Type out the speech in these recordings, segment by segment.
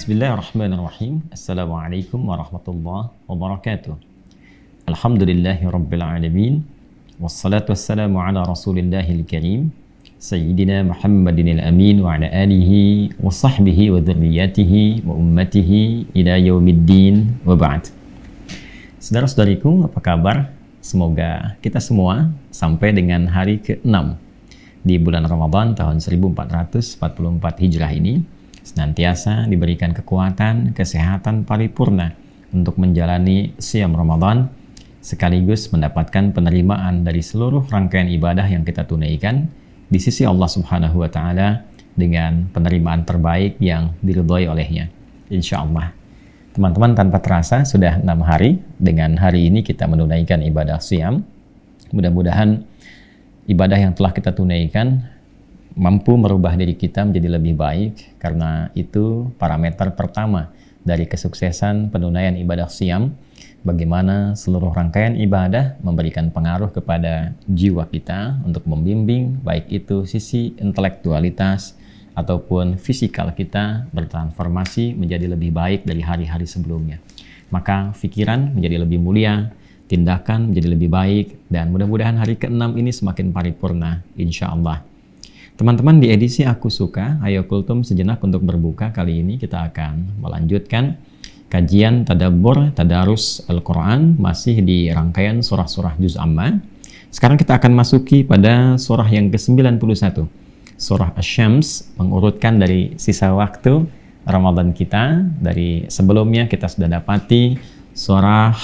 Bismillahirrahmanirrahim. Assalamualaikum warahmatullahi wabarakatuh. Alhamdulillahi rabbil alamin. Wassalatu wassalamu ala rasulillahil karim Sayyidina Muhammadin al-amin wa ala alihi wa sahbihi wa dhurriyyatihi wa ummatihi ila yaumiddin wa ba'd. Saudara-saudariku, apa kabar? Semoga kita semua sampai dengan hari ke-6 di bulan Ramadan tahun 1444 Hijrah ini senantiasa diberikan kekuatan, kesehatan paripurna untuk menjalani siam Ramadan, sekaligus mendapatkan penerimaan dari seluruh rangkaian ibadah yang kita tunaikan di sisi Allah Subhanahu wa Ta'ala dengan penerimaan terbaik yang diridhoi olehnya, insya Allah. Teman-teman, tanpa terasa sudah 6 hari dengan hari ini kita menunaikan ibadah siam. Mudah-mudahan ibadah yang telah kita tunaikan mampu merubah diri kita menjadi lebih baik, karena itu parameter pertama dari kesuksesan penunaian ibadah siam, bagaimana seluruh rangkaian ibadah memberikan pengaruh kepada jiwa kita untuk membimbing, baik itu sisi intelektualitas ataupun fisikal kita bertransformasi menjadi lebih baik dari hari-hari sebelumnya. Maka pikiran menjadi lebih mulia, tindakan menjadi lebih baik, dan mudah-mudahan hari ke-6 ini semakin paripurna, insya Allah. Teman-teman, di edisi Aku Suka, ayo kultum sejenak untuk berbuka. Kali ini kita akan melanjutkan kajian tadabbur tadarus Al-Quran, masih di rangkaian surah-surah Juz Amma. Sekarang kita akan masuki pada surah yang ke-91, surah Asy-Syams, mengurutkan dari sisa waktu Ramadan kita. Dari sebelumnya kita sudah dapati surah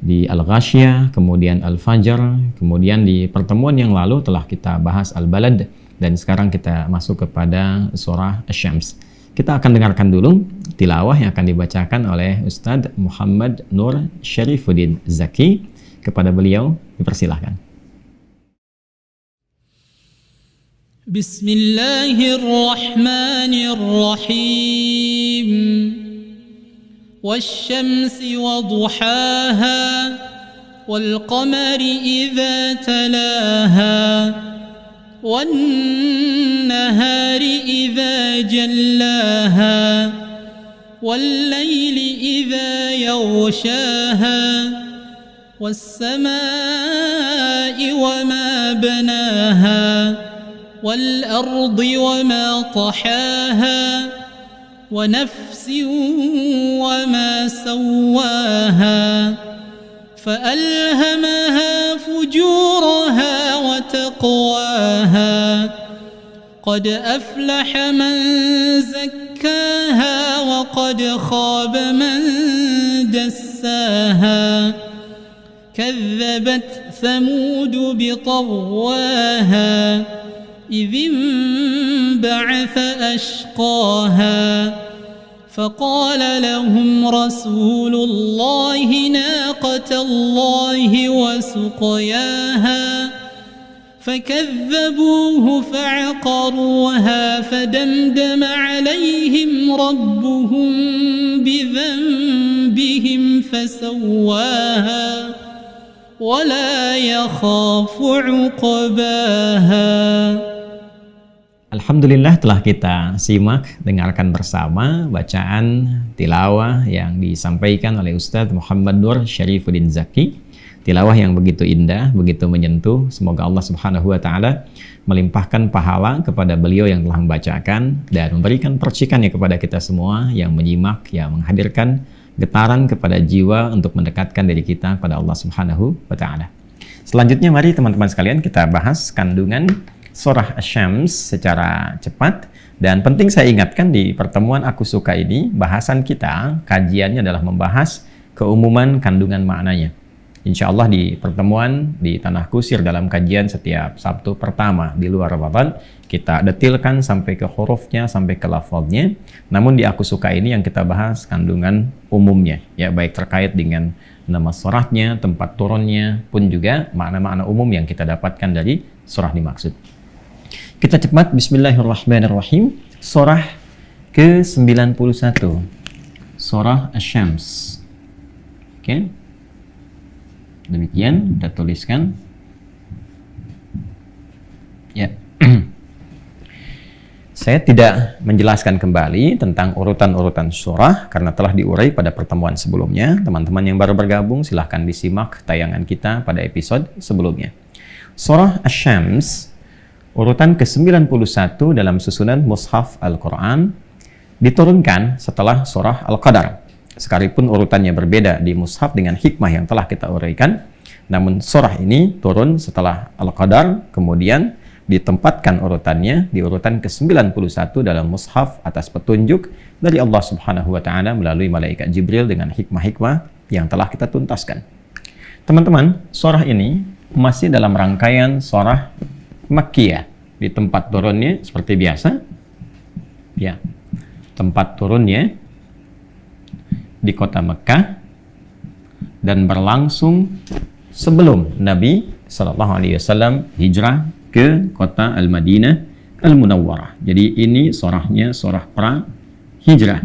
di Al-Ghasyiyah, kemudian Al-Fajr, kemudian di pertemuan yang lalu telah kita bahas Al-Balad, dan sekarang kita masuk kepada surah Asy-Syams. Kita akan dengarkan dulu tilawah yang akan dibacakan oleh Ustadz Muhammad Nur Syarifuddin Zaki. Kepada beliau dipersilahkan. Bismillahirrahmanirrahim. Wasyamsi wa duhaha wal qamari idza talaha والنهار إذا جلاها والليل إذا يغشاها والسماء وما بناها والأرض وما طحاها ونفس وما سواها فألهمها فجورها وتقواها قد أفلح من زكاها وقد خاب من دساها كذبت ثمود بطغواها إذ انبعث أشقاها فقال لهم رسول الله ناقة الله وسقياها فكذبوه فعقروها فدمدم عليهم ربهم بذنبهم فسواها ولا يخاف عقباها. Alhamdulillah, telah kita simak, dengarkan bersama bacaan tilawah yang disampaikan oleh Ustadz Muhammad Nur Syarifuddin Zaki. Tilawah yang begitu indah, begitu menyentuh. Semoga Allah Subhanahu wa Ta'ala melimpahkan pahala kepada beliau yang telah membacakan dan memberikan percikannya kepada kita semua yang menyimak, yang menghadirkan getaran kepada jiwa untuk mendekatkan diri kita pada Allah Subhanahu wa Ta'ala. Selanjutnya, mari teman-teman sekalian kita bahas kandungan surah Asy-Syams secara cepat. Dan penting saya ingatkan, di pertemuan Aku Suka ini bahasan kita, kajiannya adalah membahas keumuman kandungan maknanya. Insya Allah di pertemuan di Tanah Kusir dalam kajian setiap Sabtu pertama di luar Ramadan, kita detilkan sampai ke hurufnya, sampai ke lafadznya. Namun di Aku Suka ini yang kita bahas kandungan umumnya, ya, baik terkait dengan nama surahnya, tempat turunnya, pun juga makna-makna umum yang kita dapatkan dari surah dimaksud. Kita cepat, bismillahirrahmanirrahim. Surah ke-91, surah Asy-Syams. Oke. Demikian kita tuliskan. Ya. Saya tidak menjelaskan kembali tentang urutan-urutan surah karena telah diurai pada pertemuan sebelumnya. Teman-teman yang baru bergabung silahkan disimak tayangan kita pada episode sebelumnya. Surah Asy-Syams urutan ke-91 dalam susunan Mushaf Al-Quran diturunkan setelah surah Al-Qadar. Sekalipun urutannya berbeda di Mushaf dengan hikmah yang telah kita uraikan, namun surah ini turun setelah Al-Qadar, kemudian ditempatkan urutannya di urutan ke-91 dalam mushaf atas petunjuk dari Allah Subhanahu wa taala melalui malaikat Jibril dengan hikmah-hikmah yang telah kita tuntaskan. Teman-teman, surah ini masih dalam rangkaian surah Makkiyah. Di tempat turunnya seperti biasa. Ya. Tempat turunnya di kota Mekah dan berlangsung sebelum Nabi sallallahu alaihi wasallam hijrah ke kota Al-Madinah Al-Munawwarah. Jadi ini surahnya surah pra hijrah.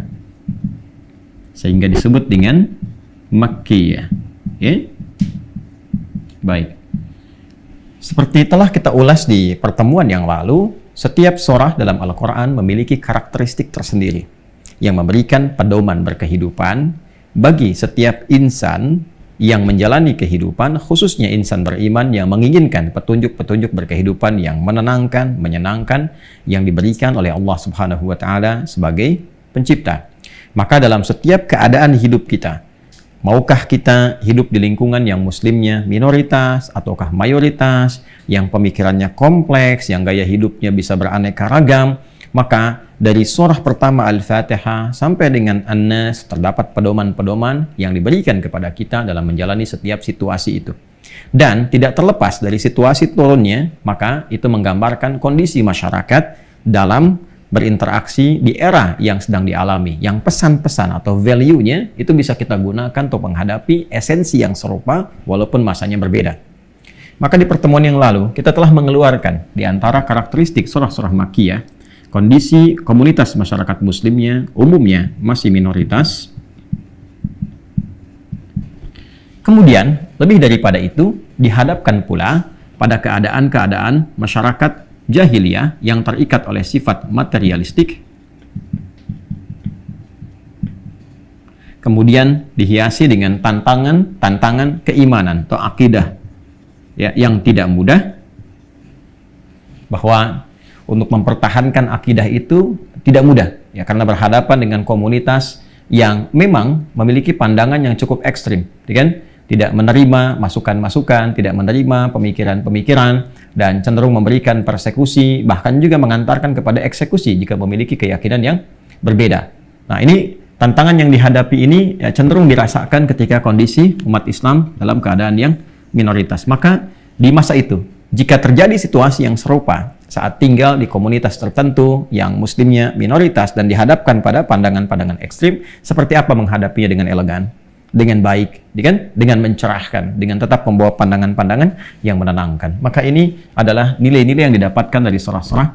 Sehingga disebut dengan Makkiyah. Ya. Baik. Seperti telah kita ulas di pertemuan yang lalu, setiap surah dalam Al-Quran memiliki karakteristik tersendiri yang memberikan pedoman berkehidupan bagi setiap insan yang menjalani kehidupan, khususnya insan beriman yang menginginkan petunjuk-petunjuk berkehidupan yang menenangkan, menyenangkan, yang diberikan oleh Allah Subhanahu wa taala sebagai pencipta. Maka dalam setiap keadaan hidup kita, maukah kita hidup di lingkungan yang muslimnya minoritas ataukah mayoritas, yang pemikirannya kompleks, yang gaya hidupnya bisa beraneka ragam, maka dari surah pertama Al-Fatihah sampai dengan An-Nas terdapat pedoman-pedoman yang diberikan kepada kita dalam menjalani setiap situasi itu. Dan tidak terlepas dari situasi turunnya, maka itu menggambarkan kondisi masyarakat dalam berinteraksi di era yang sedang dialami, yang pesan-pesan atau value-nya itu bisa kita gunakan untuk menghadapi esensi yang serupa walaupun masanya berbeda. Maka di pertemuan yang lalu kita telah mengeluarkan di antara karakteristik surah-surah Makkiyah, kondisi komunitas masyarakat muslimnya umumnya masih minoritas. Kemudian lebih daripada itu dihadapkan pula pada keadaan-keadaan masyarakat jahiliyah yang terikat oleh sifat materialistik, kemudian dihiasi dengan tantangan keimanan atau akidah ya, yang tidak mudah, bahwa untuk mempertahankan akidah itu tidak mudah ya, karena berhadapan dengan komunitas yang memang memiliki pandangan yang cukup ekstrim, kan? Tidak menerima masukan-masukan, tidak menerima pemikiran-pemikiran, dan cenderung memberikan persekusi, bahkan juga mengantarkan kepada eksekusi jika memiliki keyakinan yang berbeda. Nah, ini tantangan yang dihadapi ini ya, cenderung dirasakan ketika kondisi umat Islam dalam keadaan yang minoritas. Maka di masa itu, jika terjadi situasi yang serupa saat tinggal di komunitas tertentu yang muslimnya minoritas dan dihadapkan pada pandangan-pandangan ekstrim, seperti apa menghadapinya dengan elegan, dengan baik, dengan mencerahkan, dengan tetap membawa pandangan-pandangan yang menenangkan. Maka ini adalah nilai-nilai yang didapatkan dari surah-surah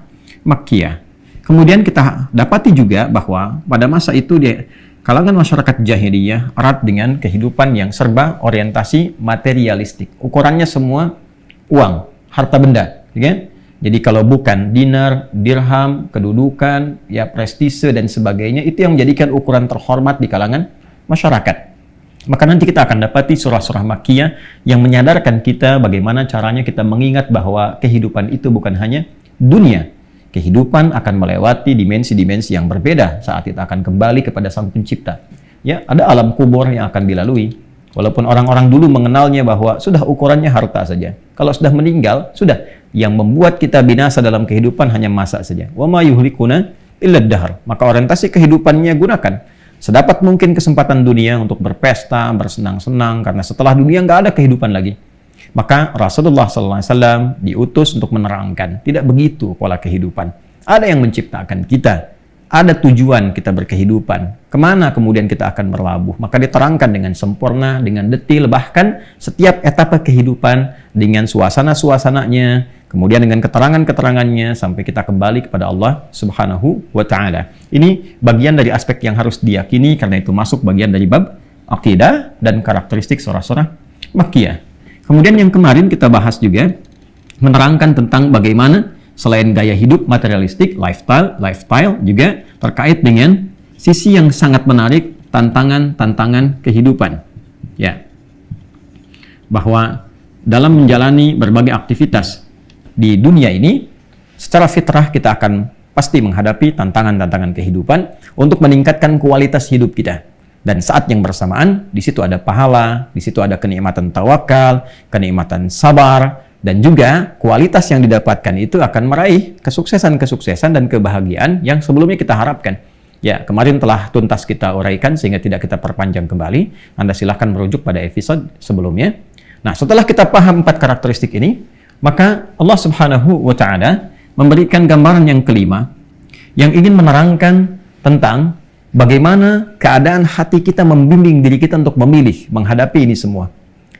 Makkiyah. Kemudian kita dapati juga bahwa pada masa itu di kalangan masyarakat jahiliyah erat dengan kehidupan yang serba orientasi materialistik. Ukurannya semua uang, harta benda, kan? Jadi kalau bukan dinar, dirham, kedudukan, ya prestise dan sebagainya, itu yang menjadikan ukuran terhormat di kalangan masyarakat. Maka nanti kita akan dapati surah-surah Makkiyah yang menyadarkan kita bagaimana caranya kita mengingat bahwa kehidupan itu bukan hanya dunia. Kehidupan akan melewati dimensi-dimensi yang berbeda saat kita akan kembali kepada Sang Pencipta. Ya, ada alam kubur yang akan dilalui. Walaupun orang-orang dulu mengenalnya bahwa sudah ukurannya harta saja. Kalau sudah meninggal, sudah. Yang membuat kita binasa dalam kehidupan hanya masa saja. Wa ma yuhlikuna illa ad-dahr. Maka orientasi kehidupannya gunakan sedapat mungkin kesempatan dunia untuk berpesta, bersenang-senang, karena setelah dunia nggak ada kehidupan lagi. Maka Rasulullah SAW diutus untuk menerangkan, tidak begitu pola kehidupan. Ada yang menciptakan kita, ada tujuan kita berkehidupan, kemana kemudian kita akan berlabuh. Maka diterangkan dengan sempurna, dengan detail, bahkan setiap etapa kehidupan dengan suasana-suasananya, kemudian dengan keterangan-keterangannya, sampai kita kembali kepada Allah Subhanahu wa Ta'ala. Ini bagian dari aspek yang harus diyakini, karena itu masuk bagian dari bab akidah dan karakteristik surah-surah Makkiyah. Kemudian yang kemarin kita bahas juga menerangkan tentang bagaimana selain gaya hidup materialistik, lifestyle juga terkait dengan sisi yang sangat menarik, tantangan kehidupan. Ya. Bahwa dalam menjalani berbagai aktivitas di dunia ini, secara fitrah kita akan pasti menghadapi tantangan-tantangan kehidupan untuk meningkatkan kualitas hidup kita. Dan saat yang bersamaan, di situ ada pahala, di situ ada kenikmatan tawakal, kenikmatan sabar, dan juga kualitas yang didapatkan itu akan meraih kesuksesan dan kebahagiaan yang sebelumnya kita harapkan. Ya, kemarin telah tuntas kita uraikan sehingga tidak kita perpanjang kembali. Anda silahkan merujuk pada episode sebelumnya. Nah, setelah kita paham 4 karakteristik ini, maka Allah Subhanahu wa Ta'ala memberikan gambaran yang kelima yang ingin menerangkan tentang bagaimana keadaan hati kita membimbing diri kita untuk memilih, menghadapi ini semua.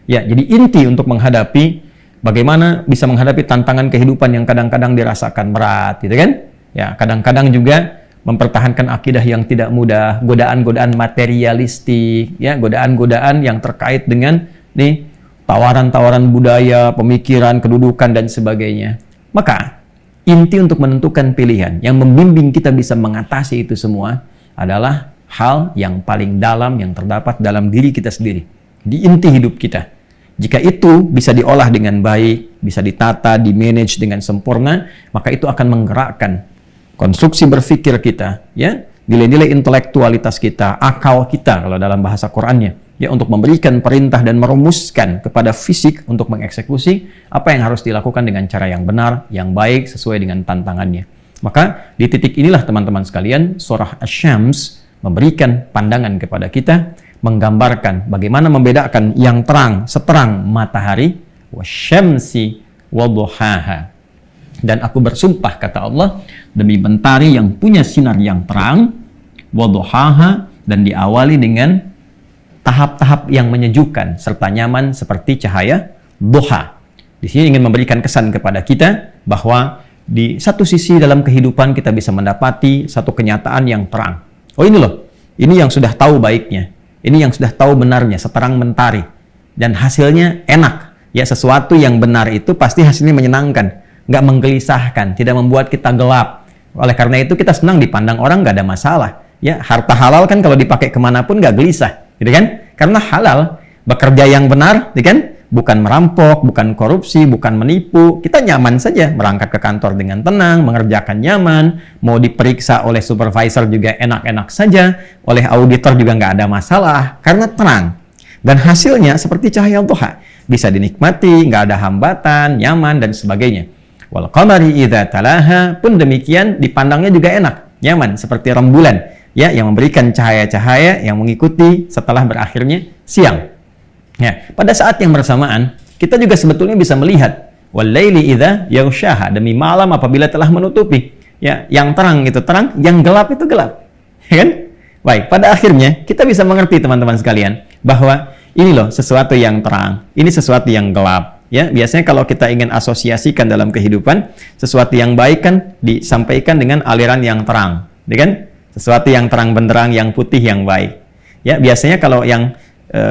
Ya, jadi inti untuk menghadapi, bagaimana bisa menghadapi tantangan kehidupan yang kadang-kadang dirasakan berat, gitu kan? Ya, kadang-kadang juga mempertahankan akidah yang tidak mudah, godaan-godaan materialistik, ya, godaan-godaan yang terkait dengan nih tawaran-tawaran budaya, pemikiran, kedudukan dan sebagainya. Maka inti untuk menentukan pilihan yang membimbing kita bisa mengatasi itu semua adalah hal yang paling dalam yang terdapat dalam diri kita sendiri, di inti hidup kita. Jika itu bisa diolah dengan baik, bisa ditata, dimanage dengan sempurna, maka itu akan menggerakkan konstruksi berpikir kita, ya, nilai-nilai intelektualitas kita, akal kita kalau dalam bahasa Qur'annya, ya, untuk memberikan perintah dan merumuskan kepada fisik untuk mengeksekusi apa yang harus dilakukan dengan cara yang benar, yang baik, sesuai dengan tantangannya. Maka di titik inilah teman-teman sekalian, surah Asy-Syams memberikan pandangan kepada kita, menggambarkan bagaimana membedakan yang terang seterang matahari, wasyamsi wadduhaha. Dan aku bersumpah, kata Allah, demi mentari yang punya sinar yang terang, wadduhaha, dan diawali dengan tahap-tahap yang menyejukkan serta nyaman seperti cahaya duha. Di sini ingin memberikan kesan kepada kita bahwa di satu sisi dalam kehidupan kita bisa mendapati satu kenyataan yang terang. Oh, ini loh, ini yang sudah tahu baiknya, ini yang sudah tahu benarnya, seterang mentari, dan hasilnya enak. Ya, sesuatu yang benar itu pasti hasilnya menyenangkan, nggak menggelisahkan, tidak membuat kita gelap. Oleh karena itu kita senang dipandang orang, nggak ada masalah. Ya, harta halal kan kalau dipakai kemanapun nggak gelisah, gitu kan? Karena halal, bekerja yang benar, gitu kan? Bukan merampok, bukan korupsi, bukan menipu. Kita nyaman saja berangkat ke kantor dengan tenang, mengerjakan nyaman, mau diperiksa oleh supervisor juga enak-enak saja, oleh auditor juga nggak ada masalah, karena tenang. Dan hasilnya seperti cahaya duha, bisa dinikmati, nggak ada hambatan, nyaman, dan sebagainya. Wal qamari idza talaha pun demikian, dipandangnya juga enak, nyaman, seperti rembulan, ya, yang memberikan cahaya-cahaya yang mengikuti setelah berakhirnya siang. Ya, pada saat yang bersamaan kita juga sebetulnya bisa melihat walaili idza yaghshaha, demi malam apabila telah menutupi. Ya, yang terang itu terang, yang gelap itu gelap. Ya kan? Baik, pada akhirnya kita bisa mengerti teman-teman sekalian bahwa ini loh sesuatu yang terang, ini sesuatu yang gelap. Ya, biasanya kalau kita ingin asosiasikan dalam kehidupan, sesuatu yang baik kan disampaikan dengan aliran yang terang, ya kan? Sesuatu yang terang benderang, yang putih, yang baik. Ya, biasanya kalau yang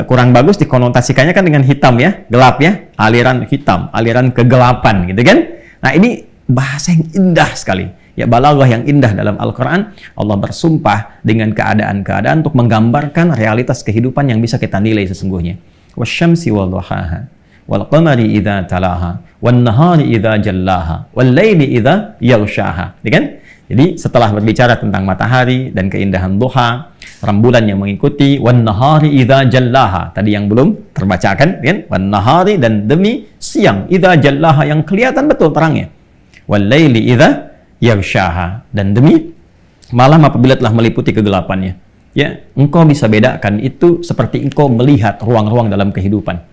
kurang bagus dikonotasikannya kan dengan hitam, ya, gelap, ya, aliran hitam, aliran kegelapan, gitu kan? Nah, ini bahasa yang indah sekali, ya, balaghah yang indah dalam Al-Quran. Allah bersumpah dengan keadaan-keadaan untuk menggambarkan realitas kehidupan yang bisa kita nilai sesungguhnya. Wasyamsi wadduhaha, wal qamari idza talaha, wan nahari idza jallaha, wal laili idza yaghshaha, gitu kan? Jadi setelah berbicara tentang matahari dan keindahan duha, rembulan yang mengikuti, wan nahari idza jallaha, tadi yang belum terbacakan, kan? Wan nahari, dan demi siang, idza jallaha, yang kelihatan betul terangnya. Wal laili idza yaghshaha, dan demi malam apabila telah meliputi kegelapannya. Ya, engkau bisa bedakan itu seperti engkau melihat ruang-ruang dalam kehidupan.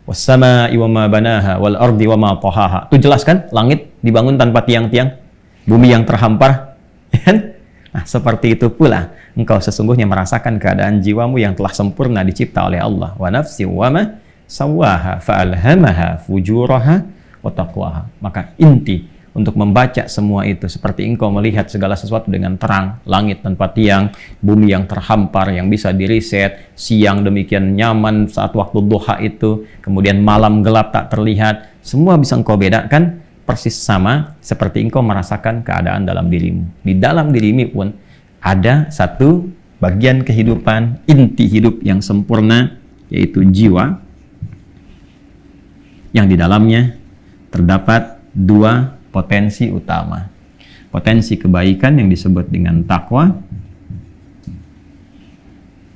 Was samaa'i wa ma banaha wal ardi wa ma tahaha. Itu jelas kan? Langit dibangun tanpa tiang-tiang, bumi yang terhampar, kan? Nah, seperti itu pula engkau sesungguhnya merasakan keadaan jiwamu yang telah sempurna dicipta oleh Allah. Wa nafsi wa ma sawaha fa'alhamaha fujuraha wa taqwaha. Maka inti untuk membaca semua itu seperti engkau melihat segala sesuatu dengan terang, langit tanpa tiang, bumi yang terhampar yang bisa diriset, siang demikian nyaman saat waktu duha itu, kemudian malam gelap tak terlihat, semua bisa engkau bedakan persis sama seperti engkau merasakan keadaan dalam dirimu. Di dalam dirimu pun ada satu bagian kehidupan, inti hidup yang sempurna, yaitu jiwa, yang di dalamnya terdapat dua potensi utama. Potensi kebaikan yang disebut dengan takwa,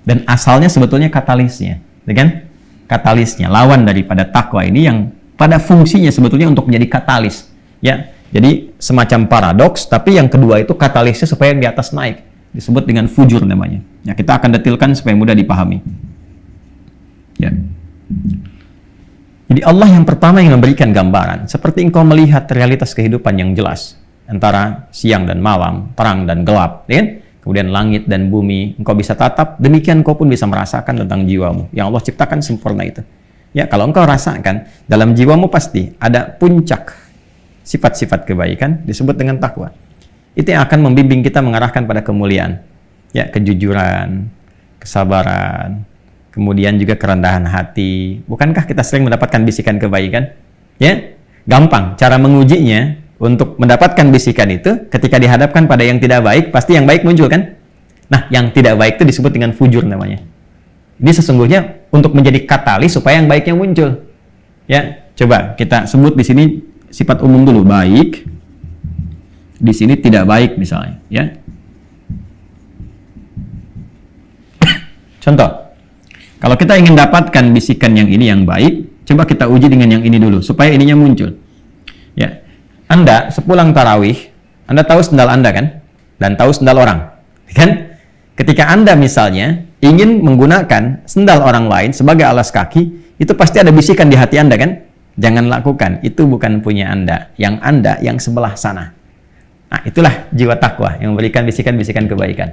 dan asalnya sebetulnya katalisnya, kan? Katalisnya, lawan daripada takwa ini yang pada fungsinya sebetulnya untuk menjadi katalis, ya. Jadi semacam paradoks, tapi yang kedua itu katalisnya supaya yang di atas naik, disebut dengan fujur namanya. Ya, kita akan detilkan supaya mudah dipahami. Ya. Jadi Allah yang pertama yang memberikan gambaran, seperti engkau melihat realitas kehidupan yang jelas antara siang dan malam, terang dan gelap, ya? Kemudian langit dan bumi, engkau bisa tatap, demikian engkau pun bisa merasakan tentang jiwamu yang Allah ciptakan sempurna itu. Ya, kalau engkau rasakan, dalam jiwamu pasti ada puncak sifat-sifat kebaikan, disebut dengan takwa. Itu yang akan membimbing kita mengarahkan pada kemuliaan. Ya, kejujuran, kesabaran, kemudian juga kerendahan hati. Bukankah kita sering mendapatkan bisikan kebaikan? Ya, gampang. Cara mengujinya untuk mendapatkan bisikan itu, ketika dihadapkan pada yang tidak baik, pasti yang baik muncul kan? Nah, yang tidak baik itu disebut dengan fujur namanya. Ini sesungguhnya untuk menjadi katalis supaya yang baiknya muncul. Ya, coba kita sebut di sini sifat umum dulu, baik. Di sini tidak baik misalnya, ya. Contoh, kalau kita ingin dapatkan bisikan yang ini yang baik, coba kita uji dengan yang ini dulu supaya ininya muncul. Ya. Anda sepulang tarawih, Anda tahu sendal Anda kan? Dan tahu sendal orang, kan? Ketika Anda misalnya ingin menggunakan sendal orang lain sebagai alas kaki, itu pasti ada bisikan di hati Anda kan? Jangan lakukan, itu bukan punya Anda. Yang Anda yang sebelah sana. Nah, itulah jiwa takwa yang memberikan bisikan-bisikan kebaikan.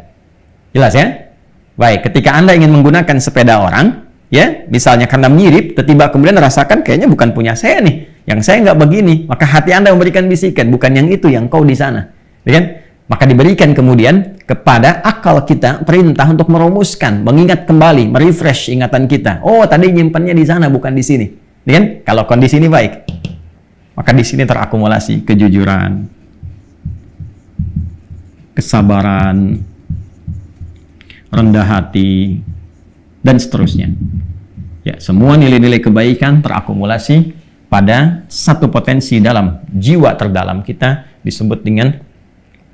Jelas ya? Baik, ketika Anda ingin menggunakan sepeda orang, ya, misalnya karena mirip, tiba-tiba kemudian rasakan kayaknya bukan punya saya nih, yang saya nggak begini, maka hati Anda memberikan bisikan, bukan yang itu, yang kau di sana, ya kan? Maka diberikan kemudian kepada akal kita perintah untuk merumuskan, mengingat kembali, merefresh ingatan kita. Oh, tadi nyimpannya di sana, bukan di sini, ya kan? Kalau kondisi ini baik, maka di sini terakumulasi kejujuran, kesabaran, rendah hati, dan seterusnya. Ya, semua nilai-nilai kebaikan terakumulasi pada satu potensi dalam jiwa terdalam kita, disebut dengan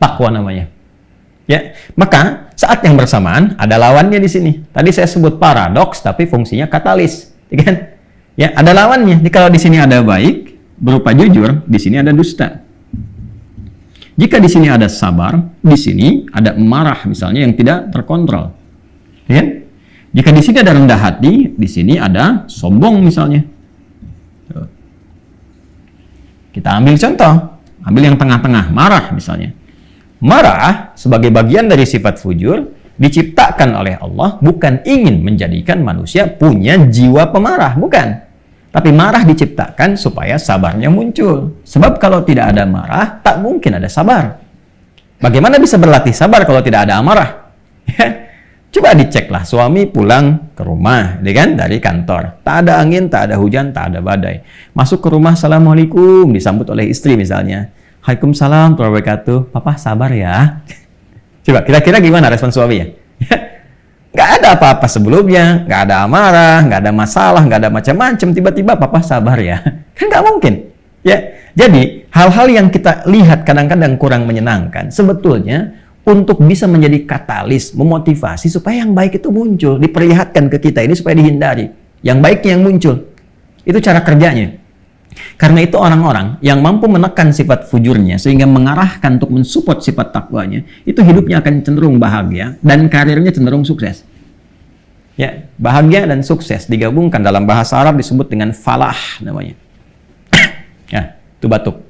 takwa namanya. Ya, maka saat yang bersamaan ada lawannya di sini. Tadi saya sebut paradoks, tapi fungsinya katalis, ya kan? Ya, ada lawannya. Jadi kalau di sini ada baik berupa jujur, di sini ada dusta. Jika di sini ada sabar, di sini ada marah misalnya yang tidak terkontrol. Ya? Jika di sini ada rendah hati, di sini ada sombong misalnya. Kita ambil contoh, ambil yang tengah-tengah, marah misalnya. Marah sebagai bagian dari sifat fujur diciptakan oleh Allah bukan ingin menjadikan manusia punya jiwa pemarah, bukan. Tapi marah diciptakan supaya sabarnya muncul. Sebab kalau tidak ada marah, tak mungkin ada sabar. Bagaimana bisa berlatih sabar kalau tidak ada amarah? Coba diceklah, suami pulang ke rumah, kan, dari kantor. Tak ada angin, tak ada hujan, tak ada badai. Masuk ke rumah, assalamualaikum, disambut oleh istri misalnya. Waalaikumsalam warahmatullahi wabarakatuh. Papa sabar ya. Coba, kira-kira gimana respon suami ya? Nggak ada apa-apa sebelumnya, nggak ada amarah, nggak ada masalah, nggak ada macam-macam. Tiba-tiba papa sabar ya. Kan nggak mungkin. Ya, jadi hal-hal yang kita lihat kadang-kadang kurang menyenangkan, sebetulnya untuk bisa menjadi katalis, memotivasi supaya yang baik itu muncul, diperlihatkan ke kita ini supaya dihindari. Yang baiknya yang muncul. Itu cara kerjanya. Karena itu orang-orang yang mampu menekan sifat fujurnya sehingga mengarahkan untuk mensupport sifat takwanya, itu hidupnya akan cenderung bahagia dan karirnya cenderung sukses. Ya, bahagia dan sukses digabungkan dalam bahasa Arab disebut dengan falah namanya. Ya, itu batuk.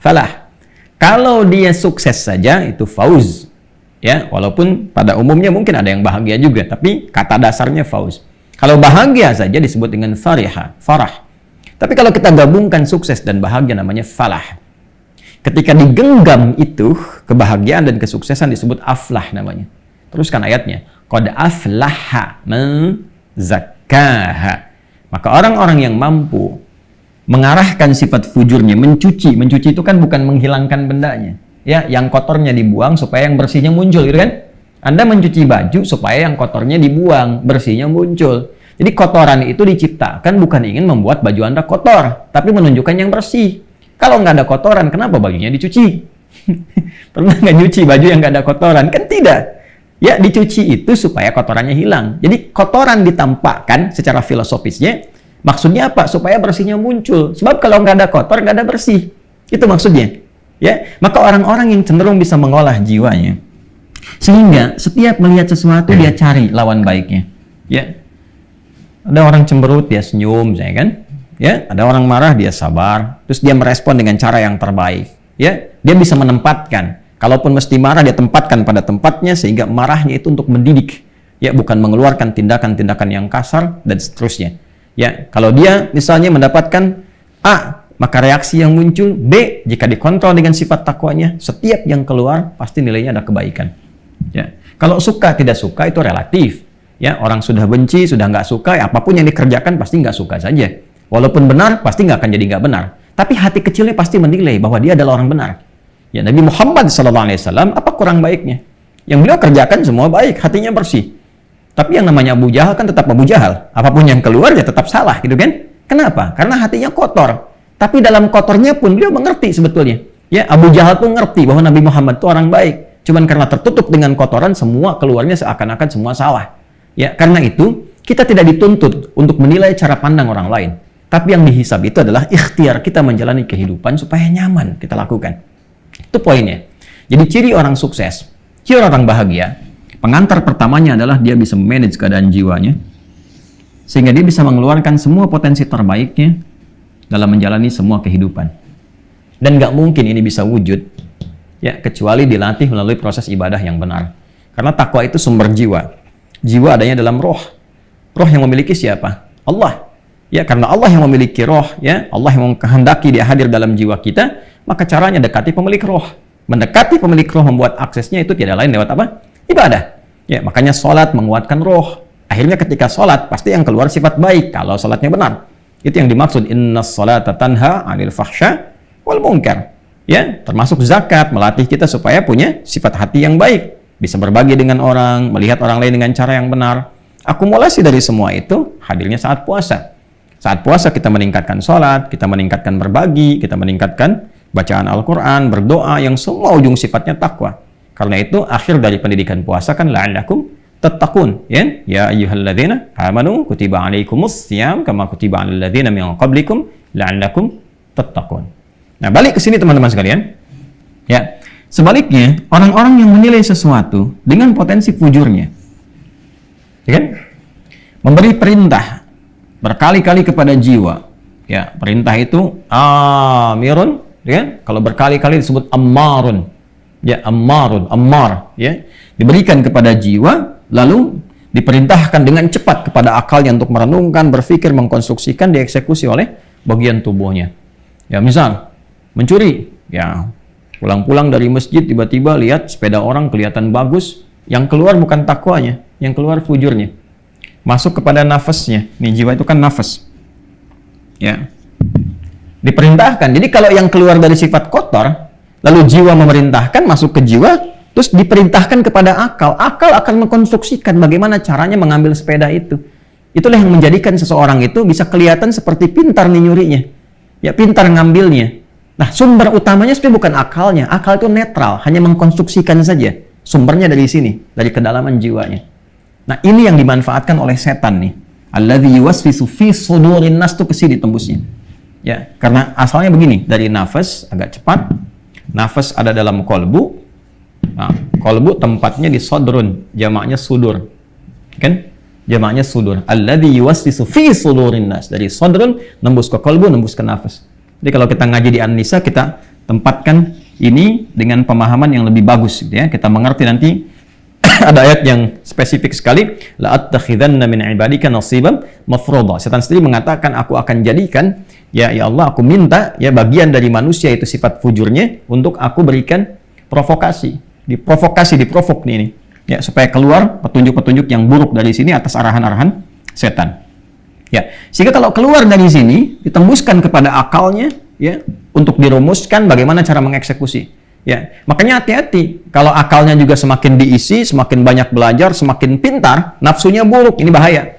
Falah. Kalau dia sukses saja itu fauz. Ya, walaupun pada umumnya mungkin ada yang bahagia juga, tapi kata dasarnya fauz. Kalau bahagia saja disebut dengan farihah, farah. Tapi kalau kita gabungkan sukses dan bahagia namanya falah. Ketika digenggam itu, kebahagiaan dan kesuksesan disebut aflah namanya. Teruskan ayatnya. Qad aflaha man zakkaha. Maka orang-orang yang mampu mengarahkan sifat fujurnya, mencuci itu kan bukan menghilangkan bendanya, ya, yang kotornya dibuang supaya yang bersihnya muncul, gitu kan? Anda mencuci baju supaya yang kotornya dibuang, bersihnya muncul. Jadi kotoran itu diciptakan bukan ingin membuat baju Anda kotor, tapi menunjukkan yang bersih. Kalau nggak ada kotoran, kenapa bajunya dicuci? Pernah nggak nyuci baju yang nggak ada kotoran? Kan tidak. Ya, dicuci itu supaya kotorannya hilang. Jadi kotoran ditampakkan secara filosofisnya, maksudnya apa? Supaya bersihnya muncul. Sebab kalau nggak ada kotor, nggak ada bersih. Itu maksudnya. Ya, maka orang-orang yang cenderung bisa mengolah jiwanya, sehingga setiap melihat sesuatu dia cari lawan baiknya. Ya, ada orang cemberut dia senyum, misalnya kan? Ya, ada orang marah dia sabar, terus dia merespon dengan cara yang terbaik. Ya, dia bisa menempatkan. Kalaupun mesti marah dia tempatkan pada tempatnya sehingga marahnya itu untuk mendidik. Ya, bukan mengeluarkan tindakan-tindakan yang kasar dan seterusnya. Ya, kalau dia misalnya mendapatkan A, maka reaksi yang muncul B, jika dikontrol dengan sifat takwanya, setiap yang keluar pasti nilainya ada kebaikan. Ya, kalau suka tidak suka itu relatif. Ya, orang sudah benci, sudah nggak suka, ya, apapun yang dikerjakan pasti nggak suka saja. Walaupun benar, pasti nggak akan jadi nggak benar. Tapi hati kecilnya pasti menilai bahwa dia adalah orang benar. Ya, Nabi Muhammad SAW, apa kurang baiknya? Yang beliau kerjakan semua baik, hatinya bersih. Tapi yang namanya Abu Jahal kan tetap Abu Jahal. Apapun yang keluar ya tetap salah, gitu kan? Kenapa? Karena hatinya kotor. Tapi dalam kotornya pun beliau mengerti sebetulnya. Ya, Abu Jahal pun ngerti bahwa Nabi Muhammad itu orang baik. Cuman karena tertutup dengan kotoran, semua keluarnya seakan-akan semua salah. Ya, karena itu kita tidak dituntut untuk menilai cara pandang orang lain. Tapi yang dihisab itu adalah ikhtiar kita menjalani kehidupan supaya nyaman kita lakukan. Itu poinnya. Jadi ciri orang sukses, ciri orang bahagia, pengantar pertamanya adalah dia bisa manage keadaan jiwanya, sehingga dia bisa mengeluarkan semua potensi terbaiknya dalam menjalani semua kehidupan. Dan nggak mungkin ini bisa wujud, ya, kecuali dilatih melalui proses ibadah yang benar. Karena takwa itu sumber jiwa. Jiwa adanya dalam roh. Roh yang memiliki siapa? Allah. Ya, karena Allah yang memiliki roh, ya, Allah yang menghendaki dia hadir dalam jiwa kita, maka caranya dekati pemilik roh. Mendekati pemilik roh membuat aksesnya itu tidak lain lewat apa? Ibadah. Ya, makanya sholat menguatkan roh. Akhirnya ketika sholat, pasti yang keluar sifat baik, kalau sholatnya benar. Itu yang dimaksud, innas sholata tanha 'anil fahsya wal munkar. Ya, termasuk zakat, melatih kita supaya punya sifat hati yang baik. Bisa berbagi dengan orang, melihat orang lain dengan cara yang benar. Akumulasi dari semua itu, hadirnya saat puasa. Saat puasa kita meningkatkan sholat, kita meningkatkan berbagi, kita meningkatkan bacaan Al-Quran, berdoa, yang semua ujung sifatnya takwa. Karena itu akhir dari pendidikan puasa kan la'allakum tattaqun. Ya ayyuhalladzina amanu kutiba alaikumus syiyam kama kutiba alal ladzina min qablikum la'allakum tattaqun. Nah, balik ke sini teman-teman sekalian. Ya, sebaliknya orang-orang yang menilai sesuatu dengan potensi fujurnya, ya kan? Memberi perintah berkali-kali kepada jiwa. Ya, perintah itu amirun, ya. Kalau berkali-kali disebut ammarun. Ya, ammarun, ammar, ya. Diberikan kepada jiwa, lalu diperintahkan dengan cepat kepada akalnya untuk merenungkan, berpikir, mengkonstruksikan, dieksekusi oleh bagian tubuhnya. Ya, misal mencuri, ya, pulang-pulang dari masjid tiba-tiba lihat sepeda orang kelihatan bagus, yang keluar bukan takwanya, yang keluar fujurnya. Masuk kepada nafasnya. Nih, jiwa itu kan nafas. Ya. Diperintahkan. Jadi kalau yang keluar dari sifat kotor, lalu jiwa memerintahkan masuk ke jiwa, terus diperintahkan kepada akal. Akal akan mengkonstruksikan bagaimana caranya mengambil sepeda itu. Itulah yang menjadikan seseorang itu bisa kelihatan seperti pintar nih nyurinya. Ya, pintar ngambilnya. Nah, sumber utamanya sebenarnya bukan akalnya. Akal itu netral, hanya mengkonstruksikan saja. Sumbernya dari sini, dari kedalaman jiwanya. Nah, ini yang dimanfaatkan oleh setan nih. Alladzi yuwaswisu fi sudurin nas, tuh kesini tembusnya. Ya, karena asalnya begini, dari nafas agak cepat. Nafas ada dalam kolbu. Nah, kolbu tempatnya di sodrun, jamaknya sudur. Kan? Jamaknya sudur. Alladzi yuwaswisu fi sudurin nas. Dari sodrun nembus ke kolbu, nembus ke nafas. Jadi kalau kita ngaji di An-Nisa, kita tempatkan ini dengan pemahaman yang lebih bagus, gitu ya. Kita mengerti nanti ada ayat yang spesifik sekali, la attakhidanna min ibadika nasiban mafruḍa. Setan sendiri mengatakan, aku akan jadikan, ya Allah, aku minta ya bagian dari manusia itu sifat fujurnya untuk aku berikan provokasi, diprovok nih ini. Ya, supaya keluar petunjuk-petunjuk yang buruk dari sini atas arahan-arahan setan. Ya, sehingga kalau keluar dari sini ditembuskan kepada akalnya, ya, untuk dirumuskan bagaimana cara mengeksekusi. Ya, makanya hati-hati kalau akalnya juga semakin diisi, semakin banyak belajar, semakin pintar, nafsunya buruk, ini bahaya.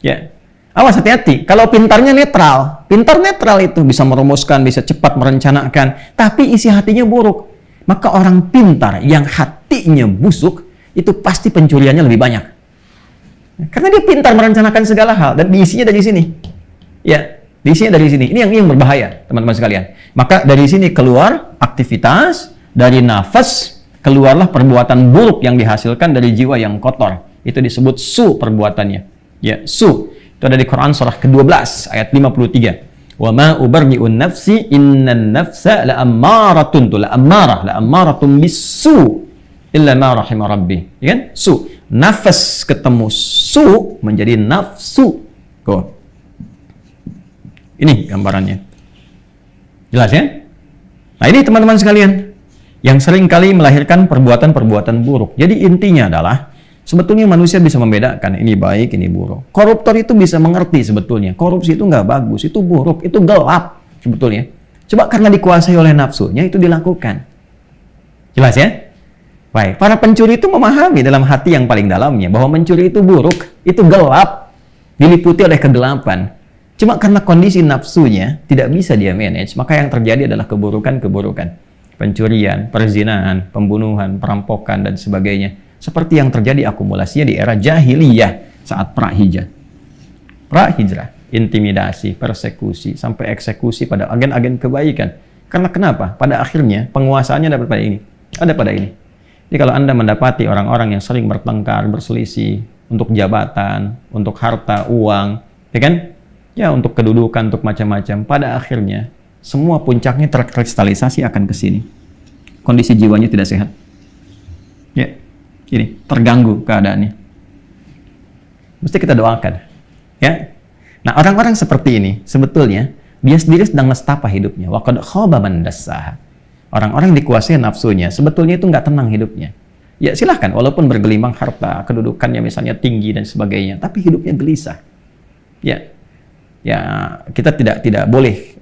Ya, awas hati-hati. Kalau pintarnya netral, pintar netral itu bisa merumuskan, bisa cepat merencanakan, tapi isi hatinya buruk. Maka orang pintar yang hatinya busuk itu pasti pencuriannya lebih banyak. Karena dia pintar merencanakan segala hal dan diisinya dari sini. Ya, diisinya dari sini. Ini yang berbahaya, teman-teman sekalian. Maka dari sini keluar aktivitas, dari nafas keluarlah perbuatan buruk yang dihasilkan dari jiwa yang kotor. Itu disebut su perbuatannya. Ya, su. Itu ada di Quran surah ke-12 ayat 53. Wa ma ubarri'un nafsi innan nafsa la'ammaratun la'ammaratun bisu illa ma rahima rabbi. Ya kan? Su. Nafas ketemu su menjadi nafsu. Kok. Ini gambarannya. Jelas ya? Nah, ini teman-teman sekalian yang sering kali melahirkan perbuatan-perbuatan buruk. Jadi intinya adalah sebetulnya manusia bisa membedakan ini baik, ini buruk. Koruptor itu bisa mengerti sebetulnya. Korupsi itu nggak bagus, itu buruk, itu gelap sebetulnya. Coba karena dikuasai oleh nafsunya itu dilakukan. Jelas ya? Baik, para pencuri itu memahami dalam hati yang paling dalamnya bahwa mencuri itu buruk, itu gelap, diliputi oleh kegelapan. Cuma karena kondisi nafsunya tidak bisa dia manage, maka yang terjadi adalah keburukan-keburukan. Pencurian, perzinahan, pembunuhan, perampokan, dan sebagainya. Seperti yang terjadi akumulasinya di era jahiliyah saat pra-hijrah. Pra-hijrah, intimidasi, persekusi, sampai eksekusi pada agen-agen kebaikan. Karena kenapa? Pada akhirnya penguasaannya dapat pada ini. Ada pada ini. Jadi kalau Anda mendapati orang-orang yang sering bertengkar, berselisih, untuk jabatan, untuk harta, uang, ya kan? Ya, untuk kedudukan, untuk macam-macam. Pada akhirnya, semua puncaknya terkristalisasi akan ke sini. Kondisi jiwanya tidak sehat. Ya, ini terganggu keadaannya. Mesti kita doakan. Ya. Nah, orang-orang seperti ini sebetulnya dia sendiri sedang nestapa hidupnya. Wa qad khaba man dassaha. Orang-orang yang dikuasai nafsunya sebetulnya itu nggak tenang hidupnya. Ya, silahkan walaupun bergelimang harta, kedudukannya misalnya tinggi dan sebagainya, tapi hidupnya gelisah. Ya. Ya, kita tidak boleh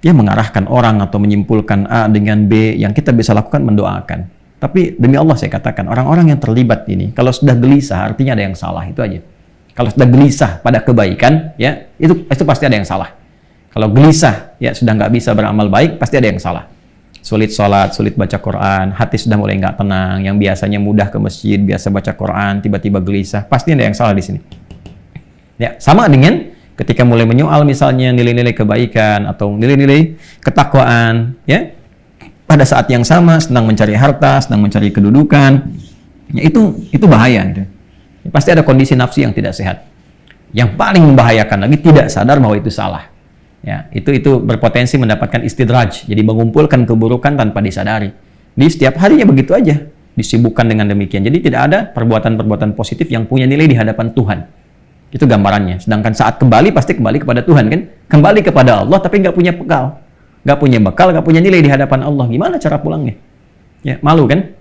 ya mengarahkan orang atau menyimpulkan A dengan B. Yang kita bisa lakukan mendoakan. Tapi demi Allah saya katakan, orang-orang yang terlibat ini kalau sudah gelisah artinya ada yang salah, itu aja. Kalau sudah gelisah pada kebaikan, ya itu pasti ada yang salah. Kalau gelisah, ya sudah nggak bisa beramal baik, pasti ada yang salah. Sulit sholat, sulit baca Quran, hati sudah mulai nggak tenang. Yang biasanya mudah ke masjid, biasa baca Quran, tiba-tiba gelisah, pasti ada yang salah di sini. Ya, sama dengan ketika mulai menyoal misalnya nilai-nilai kebaikan atau nilai-nilai ketakwaan, ya. Pada saat yang sama sedang mencari harta, sedang mencari kedudukan, ya itu bahaya gitu. Ya, pasti ada kondisi nafsu yang tidak sehat. Yang paling membahayakan lagi tidak sadar bahwa itu salah. Ya, itu berpotensi mendapatkan istidraj, jadi mengumpulkan keburukan tanpa disadari. Di setiap harinya begitu aja, disibukkan dengan demikian. Jadi tidak ada perbuatan-perbuatan positif yang punya nilai di hadapan Tuhan. Itu gambarannya. Sedangkan saat kembali, pasti kembali kepada Tuhan, kan? Kembali kepada Allah, tapi nggak punya bekal. Nggak punya bekal, nggak punya nilai di hadapan Allah. Gimana cara pulangnya? Ya, malu kan?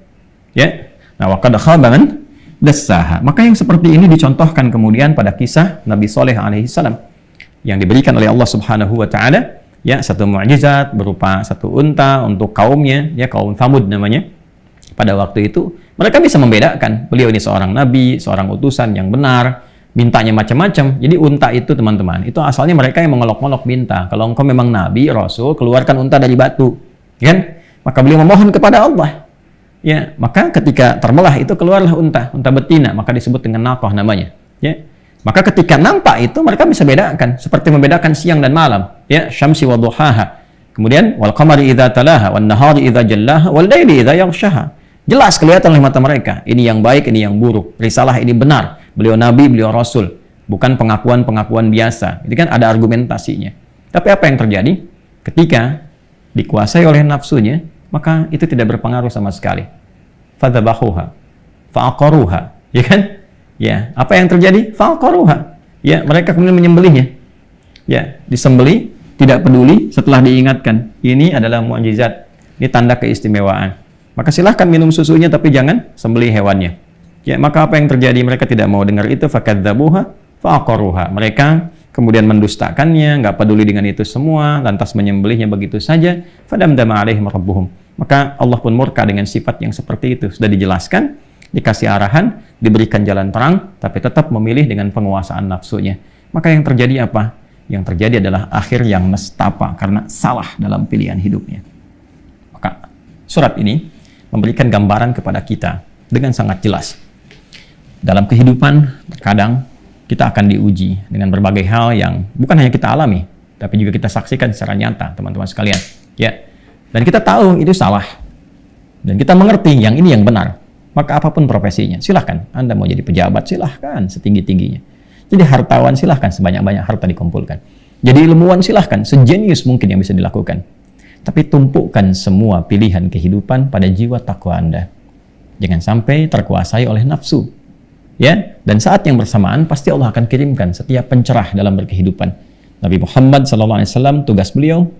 Ya. Nah, wa qad khaba man dassaha. Maka yang seperti ini dicontohkan kemudian pada kisah Nabi Saleh alaihi salam yang diberikan oleh Allah Subhanahu wa taala, ya, satu mukjizat berupa satu unta untuk kaumnya, ya, kaum Tsamud namanya. Pada waktu itu, mereka bisa membedakan beliau ini seorang nabi, seorang utusan yang benar. Mintanya macam-macam. Jadi unta itu teman-teman, itu asalnya mereka yang mengolok-olok minta. Kalau engkau memang nabi, rasul, keluarkan unta dari batu. Kan? Maka beliau memohon kepada Allah. Ya, maka ketika terbelah itu keluarlah unta betina, maka disebut dengan naqah namanya. Ya. Maka ketika nampak itu mereka bisa bedakan, seperti membedakan siang dan malam. Ya, syamsi wa duhaha. Kemudian wal qamari idza talaha wan nahari idza jallaha wal laili idza yaghshaha. Jelas kelihatan oleh mata mereka, ini yang baik, ini yang buruk. Risalah ini benar. Beliau nabi, beliau rasul, bukan pengakuan-pengakuan biasa. Itu kan ada argumentasinya. Tapi apa yang terjadi? Ketika dikuasai oleh nafsunya, maka itu tidak berpengaruh sama sekali. Fadzabahuha, fa'aqaruha, ya kan? Ya, apa yang terjadi? Fa'aqaruha. Ya, mereka kemudian menyembelihnya. Ya, disembelih, tidak peduli setelah diingatkan. Ini adalah mukjizat. Ini tanda keistimewaan. Maka silahkan minum susunya, tapi jangan sembelih hewannya. Ya, maka apa yang terjadi? Mereka tidak mau dengar itu. Fakadzabuha fa'aqaruha. Mereka kemudian mendustakannya, nggak peduli dengan itu semua, lantas menyembelihnya begitu saja. Fadamdama alaihim rabbuhum. Maka Allah pun murka dengan sifat yang seperti itu. Sudah dijelaskan, dikasih arahan, diberikan jalan terang, tapi tetap memilih dengan penguasaan nafsunya. Maka yang terjadi apa? Yang terjadi adalah akhir yang nestapa karena salah dalam pilihan hidupnya. Maka surat ini memberikan gambaran kepada kita dengan sangat jelas. Dalam kehidupan, terkadang kita akan diuji dengan berbagai hal yang bukan hanya kita alami, tapi juga kita saksikan secara nyata, teman-teman sekalian. Ya. Dan kita tahu itu salah. Dan kita mengerti yang ini yang benar. Maka apapun profesinya, silahkan. Anda mau jadi pejabat, silahkan setinggi-tingginya. Jadi hartawan, silahkan sebanyak-banyak harta dikumpulkan. Jadi ilmuwan, silahkan sejenius mungkin yang bisa dilakukan. Tapi tumpukan semua pilihan kehidupan pada jiwa takwa Anda. Jangan sampai terkuasai oleh nafsu. Ya, dan saat yang bersamaan pasti Allah akan kirimkan setiap pencerah dalam berkehidupan. Nabi Muhammad SAW, tugas beliau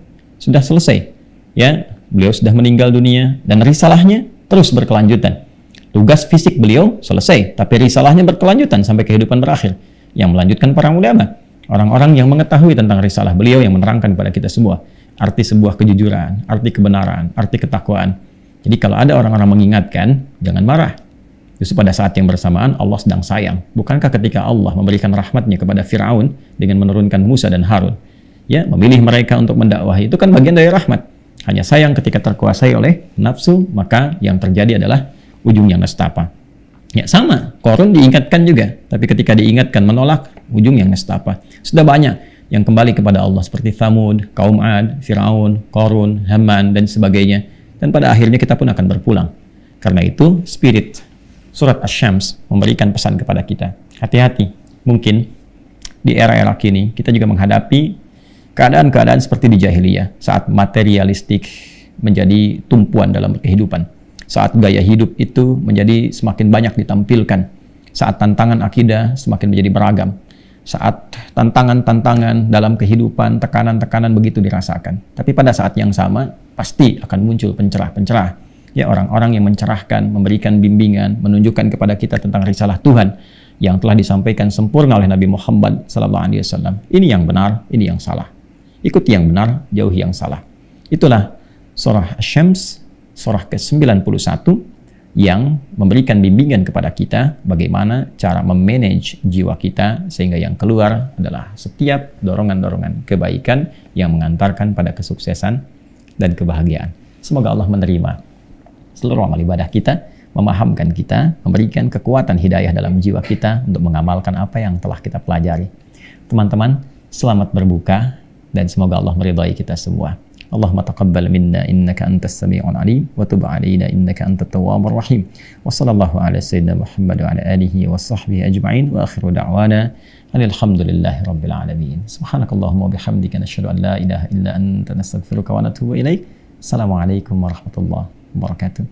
sudah selesai. Ya, beliau sudah meninggal dunia dan risalahnya terus berkelanjutan. Tugas fisik beliau selesai, tapi risalahnya berkelanjutan sampai kehidupan berakhir. Yang melanjutkan para ulama, orang-orang yang mengetahui tentang risalah beliau yang menerangkan kepada kita semua arti sebuah kejujuran, arti kebenaran, arti ketakwaan. Jadi kalau ada orang-orang mengingatkan, jangan marah. Justru pada saat yang bersamaan Allah sedang sayang. Bukankah ketika Allah memberikan rahmatnya kepada Fir'aun dengan menurunkan Musa dan Harun, ya, memilih mereka untuk mendakwahi, itu kan bagian dari rahmat. Hanya sayang ketika terkuasai oleh nafsu, maka yang terjadi adalah ujung yang nestapa. Ya sama, Qarun diingatkan juga, tapi ketika diingatkan menolak, ujung yang nestapa. Sudah banyak yang kembali kepada Allah seperti Thamud, kaum Ad, Fir'aun, Qarun, Haman, dan sebagainya. Dan pada akhirnya kita pun akan berpulang. Karena itu, spirit surat Asy-Syams memberikan pesan kepada kita. Hati-hati, mungkin di era-era kini kita juga menghadapi keadaan-keadaan seperti di jahiliyah, saat materialistik menjadi tumpuan dalam kehidupan. Saat gaya hidup itu menjadi semakin banyak ditampilkan. Saat tantangan akidah semakin menjadi beragam. Saat tantangan-tantangan dalam kehidupan, tekanan-tekanan begitu dirasakan. Tapi pada saat yang sama, pasti akan muncul pencerah-pencerah. Ya, orang-orang yang mencerahkan, memberikan bimbingan, menunjukkan kepada kita tentang risalah Tuhan yang telah disampaikan sempurna oleh Nabi Muhammad SAW. Ini yang benar, ini yang salah. Ikuti yang benar, jauhi yang salah. Itulah surah Asy-Syams, surah ke-91 yang memberikan bimbingan kepada kita bagaimana cara memanage jiwa kita sehingga yang keluar adalah setiap dorongan-dorongan kebaikan yang mengantarkan pada kesuksesan dan kebahagiaan. Semoga Allah menerima seluruh amal ibadah kita, memahamkan kita, memberikan kekuatan hidayah dalam jiwa kita untuk mengamalkan apa yang telah kita pelajari. Teman-teman, selamat berbuka dan semoga Allah meridai kita semua. Allahumma taqabbal minna innaka antas sami'un alim wa tub 'alaina innaka antat tawwabur rahim. Wa sallallahu ala sayyidina Muhammad wa ala alihi wa sahbihi ajma'in wa akhiru da'wana alhamdulillahi rabbil alamin. Subhanakallahumma wa bihamdika nashhadu an la ilaha illa anta nastaghfiruka wa natubu ilaik. Assalamualaikum warahmatullahi wabarakatuh.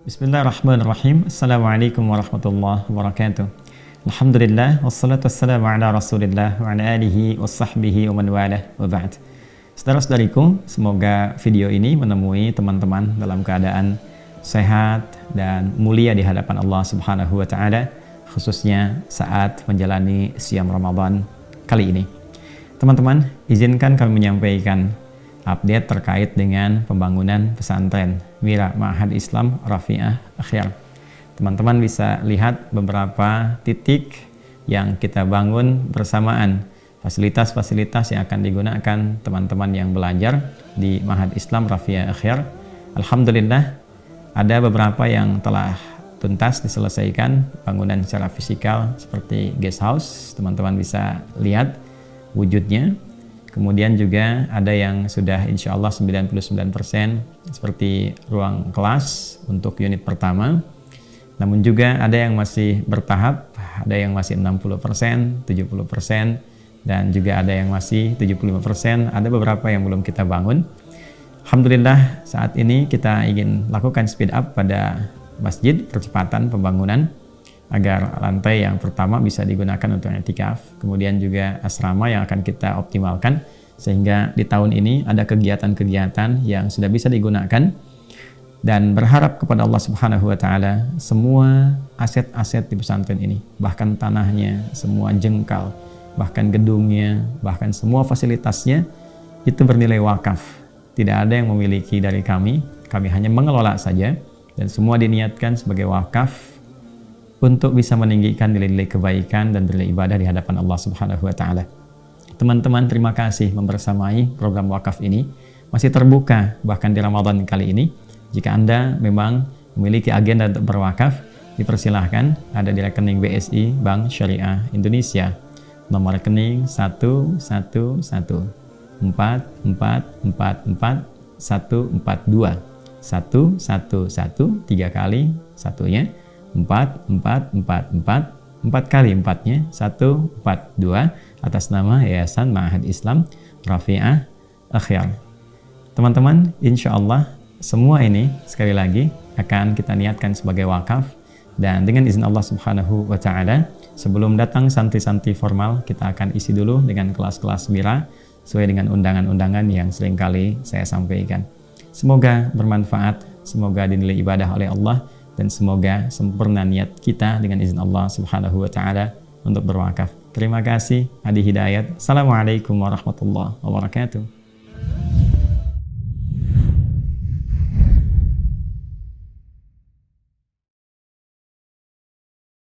Bismillahirrahmanirrahim. Assalamualaikum warahmatullahi wabarakatuh. Alhamdulillah, wassalatu wassalamu ala rasulillah wa ala alihi wa sahbihi wa man walah wa ba'd. Saudara-saudariku, semoga video ini menemui teman-teman dalam keadaan sehat dan mulia di hadapan Allah Subhanahu wa Ta'ala, khususnya saat menjalani siam Ramadan kali ini. Teman-teman, izinkan kami menyampaikan update terkait dengan pembangunan pesantren Wira Ma'had Islam Rafi'ah Akhyar. Teman-teman bisa lihat beberapa titik yang kita bangun bersamaan, fasilitas-fasilitas yang akan digunakan teman-teman yang belajar di Ma'had Islam Rafi'ah Akhyar. Alhamdulillah, ada beberapa yang telah tuntas diselesaikan bangunan secara fisikal seperti guest house, teman-teman bisa lihat wujudnya. Kemudian juga ada yang sudah insya Allah 99% seperti ruang kelas untuk unit pertama. Namun juga ada yang masih bertahap, ada yang masih 60%, 70%, dan juga ada yang masih 75%. Ada beberapa yang belum kita bangun. Alhamdulillah saat ini kita ingin lakukan speed up pada masjid, percepatan pembangunan agar lantai yang pertama bisa digunakan untuk i'tikaf, kemudian juga asrama yang akan kita optimalkan sehingga di tahun ini ada kegiatan-kegiatan yang sudah bisa digunakan dan berharap kepada Allah Subhanahu wa taala semua aset-aset di pesantren ini, bahkan tanahnya, semua jengkal, bahkan gedungnya, bahkan semua fasilitasnya itu bernilai wakaf. Tidak ada yang memiliki dari kami hanya mengelola saja, dan semua diniatkan sebagai wakaf untuk bisa meninggikan nilai-nilai kebaikan dan nilai ibadah di hadapan Allah Subhanahu wa taala. Teman-teman, terima kasih membersamai program wakaf ini. Masih terbuka bahkan di Ramadan kali ini. Jika Anda memang memiliki agenda untuk berwakaf, dipersilahkan ada di rekening BSI Bank Syariah Indonesia. Nomor rekening 11144444142. 111 3 kali satunya, 4444 4 kali 4-nya 142, atas nama Yayasan Ma'had Islam Rafi'ah Akhyar. Teman-teman, insya Allah semua ini sekali lagi akan kita niatkan sebagai wakaf, dan dengan izin Allah Subhanahu wa taala sebelum datang santri-santri formal, kita akan isi dulu dengan kelas-kelas mira sesuai dengan undangan-undangan yang seringkali saya sampaikan. Semoga bermanfaat, semoga dinilai ibadah oleh Allah, dan semoga sempurna niat kita dengan izin Allah Subhanahu wa taala untuk berwakaf. Terima kasih. Adi Hidayat. Assalamualaikum warahmatullahi wabarakatuh.